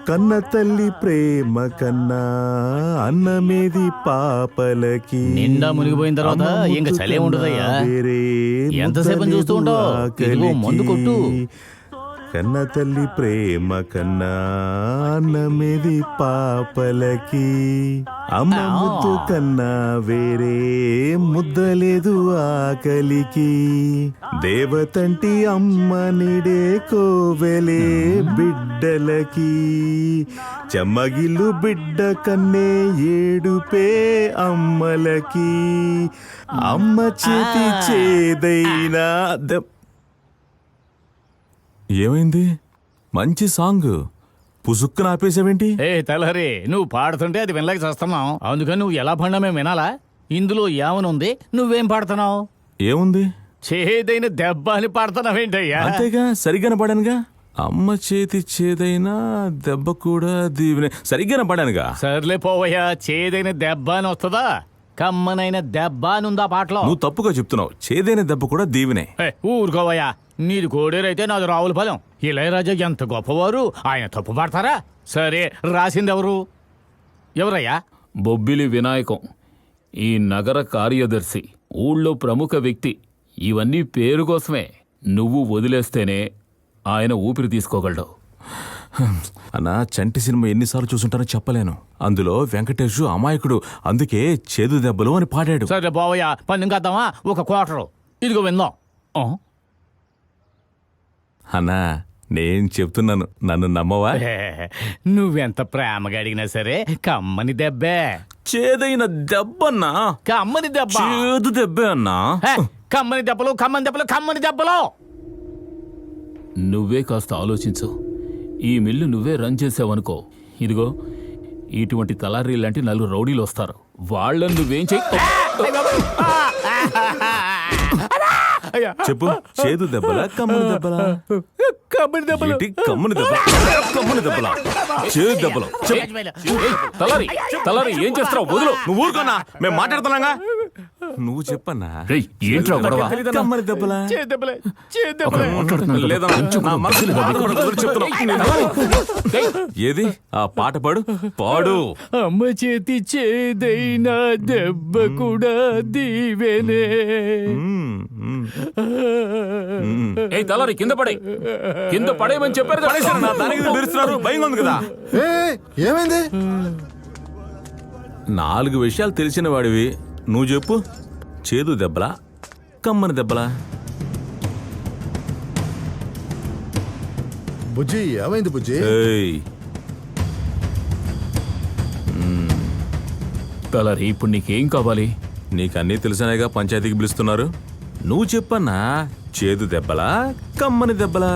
కన్న తల్లి ప్రేమ కన్నా అన్నమేది పాపలకి. నిండా మునిగిపోయిన తర్వాత ఇంకా చలే ఉండదయ్యా. ఎంతసేపు చూస్తూ ఉంటావు? మందు కొట్టు. కన్న తల్లి ప్రేమ కన్నా అన్నమేది పాపలకి. అమ్మ ముద్దు కన్నా వేరే ముద్దలేదు ఆకలికి. దేవతంటి అమ్మ నిడే కోవెలే బిడ్డలకి. చెమ్మగిల్లు బిడ్డ కన్నే ఏడుపే అమ్మలకి. అమ్మ చేతి చేదైనా ఏమైంది? మంచి సాంగ్ పుసుక్కున ఆపేసావేంటి? ఏ తెలహరి, నువ్వు పాడుతుంటే అది వినలేక చేస్తున్నావు. అందుకని నువ్వు ఎలా పాడినా మేము వినాలా? ఇందులో ఏమనుంది? నువ్వేం పాడుతున్నావు? ఏముంది? చేదైన దెబ్బ అని పాడుతున్నావేంటయ్యా? అంతేగా, సరిగ్గానే పాడానుగా. అమ్మ చేతి చేదైనా దెబ్బ కూడా దీవెనే. సరిగ్గానే పాడానుగా. సర్లే పోవయ్యా, చేదైన దెబ్బ అని వస్తుందా? కమ్మనైన దెబ్బ అని ఉందా పాటలో? నువ్వు తప్పుగా చెప్తున్నావు. చేదైన దెబ్బ కూడా దీవెనే. ఊరుకోవయ్యా, నీది కోడేరైతే నాది రావుల ఫలం. ఇళయరాజా ఎంత గొప్పవారు, ఆయన తప్పు పాడతారా? సరే, రాసింది ఎవరయ్యా? బొబ్బిలి వినాయకం, ఈ నగర కార్యదర్శి, ఊళ్ళో ప్రముఖ వ్యక్తి. ఇవన్నీ పేరు కోసమే. నువ్వు వదిలేస్తేనే ఆయన ఊపిరి తీసుకోగలడు. అన్నా, చంటి సినిమా ఎన్నిసార్లు చూసుంటానో చెప్పలేను. అందులో వెంకటేష్ అమాయకుడు, అందుకే చేదు దెబ్బలు అని పాడాడు. సరే బావయ్యా, పని కద్దామా? ఒక క్వార్టరు ఇదిగో విందాం. అన్నా, నేను చెప్తున్నాను, నన్ను నమ్మవా? నువ్వెంత ప్రేమగా అడిగినా సరే కమ్మని దెబ్బే. చేదైన దెబ్బన్నా? కమ్మని దెబ్బ. చేదు దెబ్బే అన్నా. కమ్మని దెబ్బలు, కమ్మని దెబ్బలు, కమ్మని దెబ్బలు. నువ్వే కాస్త ఆలోచించు. ఈ మిల్లు నువ్వే రన్ చేసావనుకో, ఇదిగో ఇటువంటి తలారీ లాంటి 4 రౌడీలు వస్తారు. వాళ్ళని నువ్వేం చెయ్యి. చెప్పు, చేదు దెబ్బలా కమ్మని దెబ్బలా? కమ్మని దెబ్బలు. కమ్మని దెబ్బ, కమ్మని దెబ్బలా, చేదు దెబ్బలు. తలారి ఏం చేస్తున్నావు? వదులు. నువ్వు ఊరుకోనా, మేము మాట్లాడుతున్నాగా. నువ్వు చెప్పన్నా. ఏంట్రా గొడవ? కమ్మని దెబ్బలా? ఏది ఆ పాట పాడు, పాడు. అమ్మ చేతి చేదైనా దెబ్బ కూడా దీవెనే. తలారి కింద పడేయమని చెప్పారు. భయంగా ఉంది కదా. ఏమైంది? 4 విషయాలు తెలిసిన వాడివి, నువ్వు చెప్పు. చేదు దెబ్బలా కమ్మని దెబ్బలా? బుజ్జి, ఏమైంది బుజ్జి? తలారి, ఇప్పుడు నీకేం కావాలి? నీకన్నీ తెలిసినాయిగా, పంచాయతీకి పిలుస్తున్నారు. నువ్వు చెప్పన్నా, చేదు దెబ్బలా కమ్మని దెబ్బలా?